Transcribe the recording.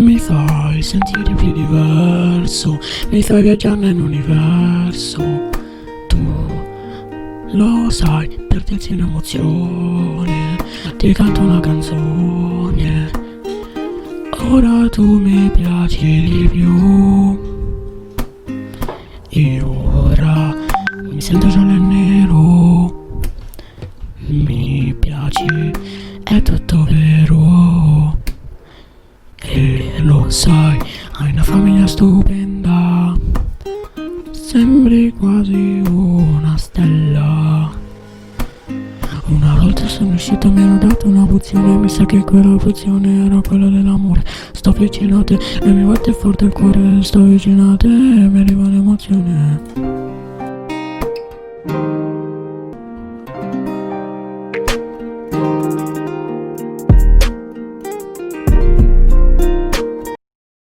Mi fai sentire più diverso, mi fai viaggiare nell'universo. Tu lo sai, perdersi in emozione, ti canto una canzone. Ora tu mi piaci di più. E ora mi sento giallo e nero. Mi piaci, è tutto vero. E lo sai, hai una famiglia stupenda. Sembri quasi una stella. Una volta sono uscito, mi hanno dato una pozione. Mi sa che quella pozione era quella dell'amore. Sto vicino a te e mi batte forte il cuore. Sto vicino a te e mi arriva l'emozione.